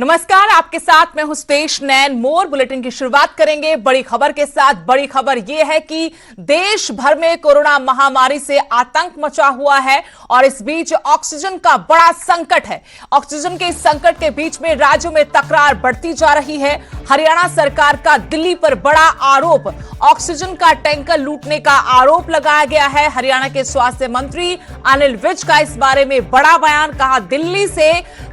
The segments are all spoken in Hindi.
नमस्कार, आपके साथ मैं हूं स्पेश नैन मोर। बुलेटिन की शुरुआत करेंगे बड़ी खबर के साथ। बड़ी खबर यह है कि देश भर में कोरोना महामारी से आतंक मचा हुआ है और इस बीच ऑक्सीजन का बड़ा संकट है। ऑक्सीजन के इस संकट के बीच में राज्यों में तकरार बढ़ती जा रही है। हरियाणा सरकार का दिल्ली पर बड़ा आरोप, ऑक्सीजन का टैंकर लूटने का आरोप लगाया गया है। हरियाणा के स्वास्थ्य मंत्री अनिल विज का इस बारे में बड़ा बयान। कहा, दिल्ली से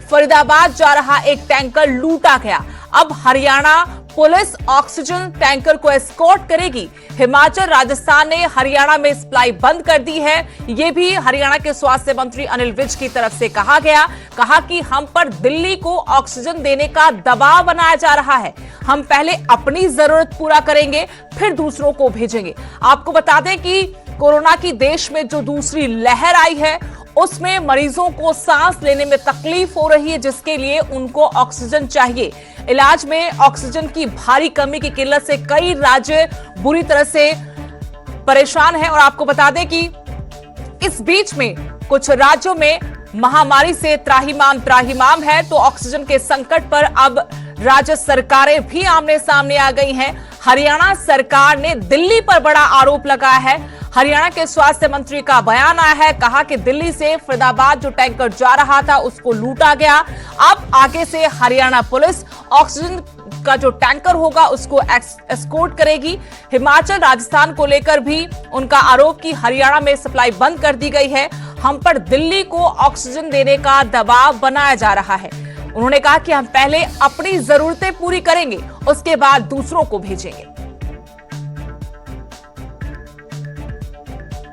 फरीदाबाद जा रहा एक टैंकर लूटा गया। अब हरियाणा पुलिस ऑक्सीजन टैंकर को एस्कॉर्ट करेगी। हिमाचल, राजस्थान ने हरियाणा में सप्लाई बंद कर दी है। यह भी हरियाणा के स्वास्थ्य मंत्री अनिल विज की तरफ से कहा गया। कहा कि हम पर दिल्ली को ऑक्सीजन देने का दबाव बनाया जा रहा है। हम पहले अपनी जरूरत पूरा करेंगे, फिर दूसरों को भेजेंगे। आपको बता दें कि कोरोना की देश में जो दूसरी लहर आई है उसमें मरीजों को सांस लेने में तकलीफ हो रही है, जिसके लिए उनको ऑक्सीजन चाहिए। इलाज में ऑक्सीजन की भारी कमी की किल्लत से कई राज्य बुरी तरह से परेशान हैं। और आपको बता दें कि इस बीच में कुछ राज्यों में महामारी से त्राहिमाम है, तो ऑक्सीजन के संकट पर अब राज्य सरकारें भी आमने सामने आ गई हैं। हरियाणा सरकार ने दिल्ली पर बड़ा आरोप लगाया है। हरियाणा के स्वास्थ्य मंत्री का बयान आया है। कहा कि दिल्ली से फरीदाबाद जो टैंकर जा रहा था उसको लूटा गया। अब आगे से हरियाणा पुलिस ऑक्सीजन का जो टैंकर होगा उसको एस्कॉर्ट करेगी। हिमाचल, राजस्थान को लेकर भी उनका आरोप कि हरियाणा में सप्लाई बंद कर दी गई है। हम पर दिल्ली को ऑक्सीजन देने का दबाव बनाया जा रहा है। उन्होंने कहा कि हम पहले अपनी जरूरतें पूरी करेंगे, उसके बाद दूसरों को भेजेंगे।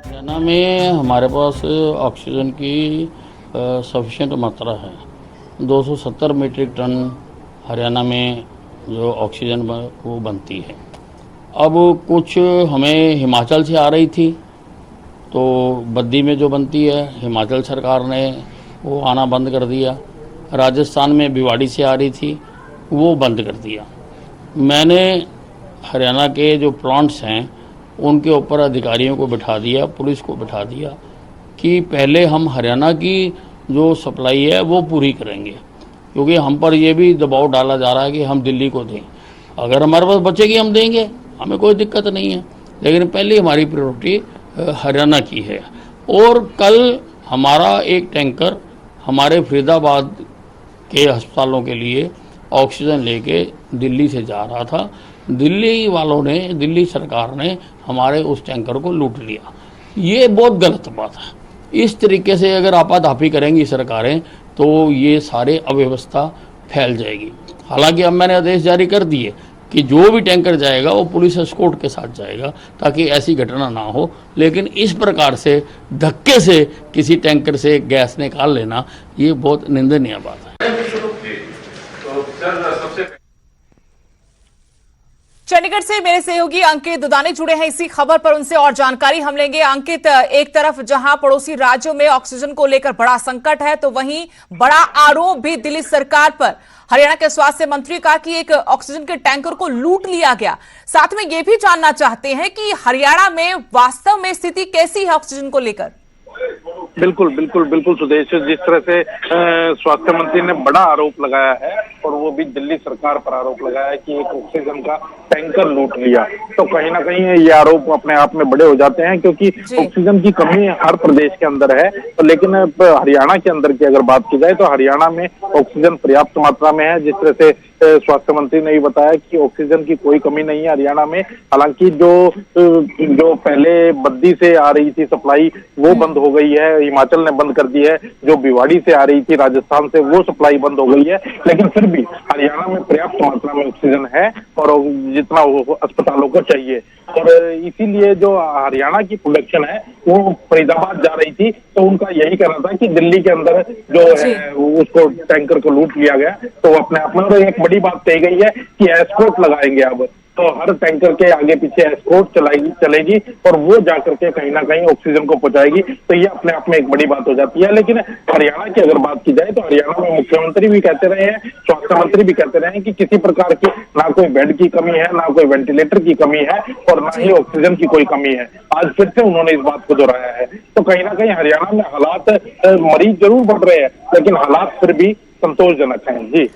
हरियाणा में हमारे पास ऑक्सीजन की सफिशिएंट मात्रा है। 270 मीट्रिक टन हरियाणा में जो ऑक्सीजन वो बनती है। अब कुछ हमें हिमाचल से आ रही थी, तो बद्दी में जो बनती है हिमाचल सरकार ने वो आना बंद कर दिया। राजस्थान में भिवाड़ी से आ रही थी, वो बंद कर दिया। मैंने हरियाणा के जो प्लांट्स हैं उनके ऊपर अधिकारियों को बिठा दिया, पुलिस को बिठा दिया कि पहले हम हरियाणा की जो सप्लाई है वो पूरी करेंगे, क्योंकि हम पर ये भी दबाव डाला जा रहा है कि हम दिल्ली को दें। अगर हमारे पास बचेगी हम देंगे, हमें कोई दिक्कत नहीं है, लेकिन पहले हमारी प्रायोरिटी हरियाणा की है। और कल हमारा एक टैंकर हमारे फरीदाबाद के अस्पतालों के लिए ऑक्सीजन लेके दिल्ली से जा रहा था। दिल्ली वालों ने, दिल्ली सरकार ने हमारे उस टैंकर को लूट लिया। ये बहुत गलत बात है। इस तरीके से अगर आपाधापी करेंगी सरकारें तो ये सारे अव्यवस्था फैल जाएगी। हालांकि अब मैंने आदेश जारी कर दिए कि जो भी टैंकर जाएगा वो पुलिस एस्कॉर्ट के साथ जाएगा, ताकि ऐसी घटना ना हो। लेकिन इस प्रकार से धक्के से किसी टैंकर से गैस निकाल लेना ये बहुत निंदनीय बात है। चंडीगढ़ से मेरे सहयोगी अंकित दुदानी जुड़े हैं इसी खबर पर, उनसे और जानकारी हम लेंगे। अंकित, एक तरफ जहां पड़ोसी राज्यों में ऑक्सीजन को लेकर बड़ा संकट है, तो वहीं बड़ा आरोप भी दिल्ली सरकार पर हरियाणा के स्वास्थ्य मंत्री का कि एक ऑक्सीजन के टैंकर को लूट लिया गया। साथ में यह भी जानना चाहते हैं कि हरियाणा में वास्तव में स्थिति कैसी है ऑक्सीजन को लेकर। बिल्कुल सुदेश, जिस तरह से स्वास्थ्य मंत्री ने बड़ा आरोप लगाया है और वो भी दिल्ली सरकार पर आरोप लगाया है कि एक ऑक्सीजन का टैंकर लूट लिया, तो कहीं ना कहीं ये आरोप अपने आप में बड़े हो जाते हैं, क्योंकि ऑक्सीजन की कमी हर प्रदेश के अंदर है। तो लेकिन हरियाणा के अंदर की अगर बात की जाए तो हरियाणा में ऑक्सीजन पर्याप्त मात्रा में है। जिस तरह से स्वास्थ्य मंत्री ने बताया कि ऑक्सीजन की कोई कमी नहीं है हरियाणा में। हालांकि जो पहले बद्दी से आ रही थी सप्लाई वो बंद हो गई है, हिमाचल ने बंद कर दी है। जो भिवाड़ी से आ रही थी राजस्थान से वो सप्लाई बंद हो गई है, लेकिन फिर भी हरियाणा में पर्याप्त मात्रा में ऑक्सीजन है और जितना अस्पतालों को चाहिए। और इसीलिए जो हरियाणा की प्रोडक्शन है वो फरीदाबाद जा रही थी, तो उनका यही कहना था कि दिल्ली के अंदर जो है उसको टैंकर को लूट लिया गया। तो अपने आप में एक बड़ी बात कही गई है कि एस्कॉर्ट लगाएंगे अब, तो हर टैंकर के आगे पीछे एस्कॉर्ट चलेगी और वो जाकर के कहीं ना कहीं ऑक्सीजन को पहुंचाएगी। तो ये अपने आप में एक बड़ी बात हो जाती है। लेकिन हरियाणा की अगर बात की जाए तो हरियाणा में मुख्यमंत्री भी कहते रहे हैं, स्वास्थ्य मंत्री भी कहते रहे हैं कि किसी प्रकार की ना कोई बेड की कमी है, ना कोई वेंटिलेटर की कमी है और ना ही ऑक्सीजन की कोई कमी है। आज फिर से उन्होंने इस बात को दोहराया है। तो कहीं ना कहीं हरियाणा में हालात, मरीज जरूर बढ़ रहे हैं लेकिन हालात फिर भी संतोषजनक हैं। जी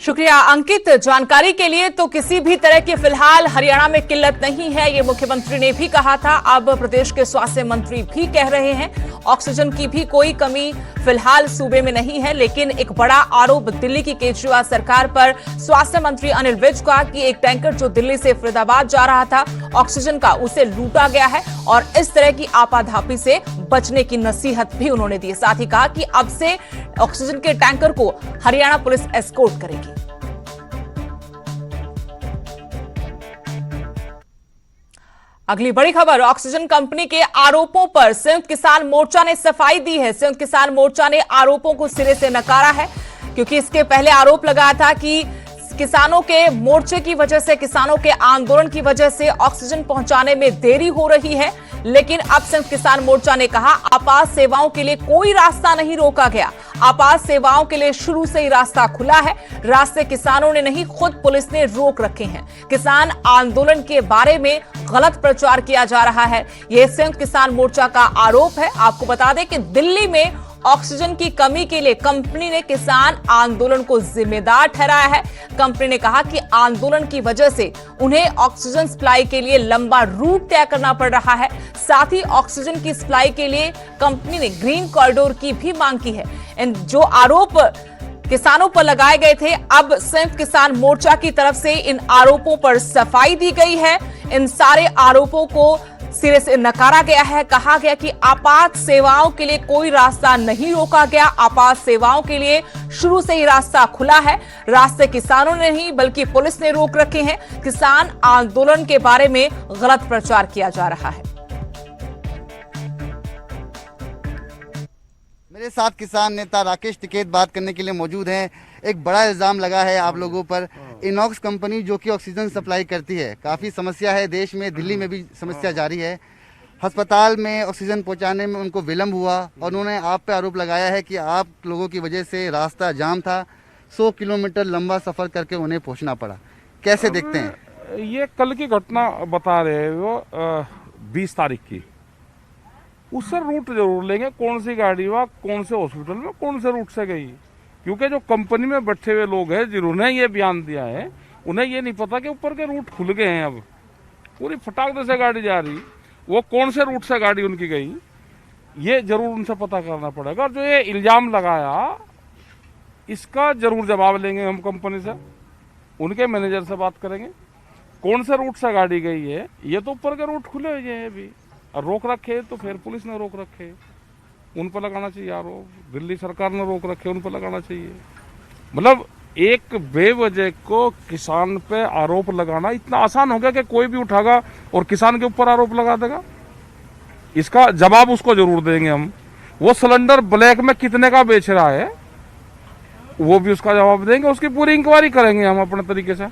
शुक्रिया अंकित जानकारी के लिए। तो किसी भी तरह की फिलहाल हरियाणा में किल्लत नहीं है, ये मुख्यमंत्री ने भी कहा था। अब प्रदेश के स्वास्थ्य मंत्री भी कह रहे हैं ऑक्सीजन की भी कोई कमी फिलहाल सूबे में नहीं है। लेकिन एक बड़ा आरोप दिल्ली की केजरीवाल सरकार पर स्वास्थ्य मंत्री अनिल विज का कि एक टैंकर जो दिल्ली से फरीदाबाद जा रहा था ऑक्सीजन का, उसे लूटा गया है और इस तरह की आपाधापी से बचने की नसीहत भी उन्होंने दी। साथ ही कहा कि अब से ऑक्सीजन के टैंकर को हरियाणा पुलिस एस्कॉर्ट करेगी। अगली बड़ी खबर, ऑक्सीजन कंपनी के आरोपों पर संयुक्त किसान मोर्चा ने सफाई दी है। संयुक्त किसान मोर्चा ने आरोपों को सिरे से नकारा है, क्योंकि इसके पहले आरोप लगाया था कि किसानों के मोर्चे की वजह से, किसानों के आंदोलन की वजह से ऑक्सीजन पहुंचाने में देरी हो रही है। लेकिन अब संयुक्त किसान मोर्चा ने कहा आपात सेवाओं के लिए कोई रास्ता नहीं रोका गया। आपात सेवाओं के लिए शुरू से ही रास्ता खुला है। रास्ते किसानों ने नहीं, खुद पुलिस ने रोक रखे हैं। किसान आंदोलन के बारे में गलत प्रचार किया जा रहा है, यह संयुक्त किसान मोर्चा का आरोप है। आपको बता दें कि दिल्ली में ऑक्सीजन की कमी के लिए कंपनी ने किसान आंदोलन को जिम्मेदार ठहराया है। कंपनी ने कहा कि आंदोलन की वजह से उन्हें ऑक्सीजन सप्लाई के लिए लंबा रूट तय करना पड़ रहा है। साथ ही ऑक्सीजन की सप्लाई के लिए कंपनी ने ग्रीन कॉरिडोर की भी मांग की है। इन जो आरोप किसानों पर लगाए गए थे, अब संयुक्त किसान मोर्चा की तरफ से इन आरोपों पर सफाई दी गई है। इन सारे आरोपों को सिरे से नकारा गया है। कहा गया कि आपात सेवाओं के लिए कोई रास्ता नहीं रोका गया। आपात सेवाओं के लिए शुरू से ही रास्ता खुला है। रास्ते किसानों ने नहीं बल्कि पुलिस ने रोक रखे हैं। किसान आंदोलन के बारे में गलत प्रचार किया जा रहा है। मेरे साथ किसान नेता राकेश टिकैत बात करने के लिए मौजूद हैं। एक बड़ा इल्जाम लगा है आप लोगों पर, इनॉक्स कंपनी जो कि ऑक्सीजन सप्लाई करती है, काफ़ी समस्या है देश में, दिल्ली में भी समस्या जारी है। अस्पताल में ऑक्सीजन पहुंचाने में उनको विलंब हुआ और उन्होंने आप पे आरोप लगाया है कि आप लोगों की वजह से रास्ता जाम था, 100 किलोमीटर लंबा सफ़र करके उन्हें पहुंचना पड़ा। कैसे देखते हैं? ये कल की घटना बता रहे हैं वो 20 तारीख की। उससे रूट जरूर लेंगे, कौन सी गाड़ी हुआ, कौन से हॉस्पिटल में, कौन से रूट से गई। क्योंकि जो कंपनी में बैठे हुए लोग हैं जिन्होंने ये बयान दिया है, उन्हें ये नहीं पता कि ऊपर के रूट खुल गए हैं। अब पूरी फटाक से गाड़ी जा रही, वो कौन से रूट से गाड़ी उनकी गई, ये जरूर उनसे पता करना पड़ेगा। और जो ये इल्जाम लगाया, इसका जरूर जवाब लेंगे हम कंपनी से, उनके मैनेजर से बात करेंगे कौन से रूट से गाड़ी गई है। ये तो ऊपर के रूट खुले हुए हैं अभी, और रोक रखे तो फिर पुलिस ने रोक रखे, उन पर लगाना चाहिए आरोप। दिल्ली सरकार ने रोक रखे, उन पर लगाना चाहिए। मतलब एक बेवजह को किसान पे आरोप लगाना इतना आसान हो गया कि कोई भी उठागा और किसान के ऊपर आरोप लगा देगा। इसका जवाब उसको जरूर देंगे हम। वो सिलेंडर ब्लैक में कितने का बेच रहा है वो भी उसका जवाब देंगे। उसकी पूरी इंक्वायरी करेंगे हम अपने तरीके से,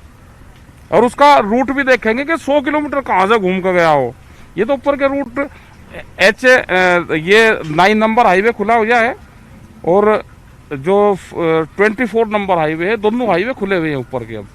और उसका रूट भी देखेंगे कि 100 किलोमीटर कहाँ से घूम कर गया हो। ये तो ऊपर के रूट ये 9 नंबर हाईवे खुला हुआ है और जो 24 नंबर हाईवे है, दोनों हाईवे खुले हुए हैं ऊपर के। अब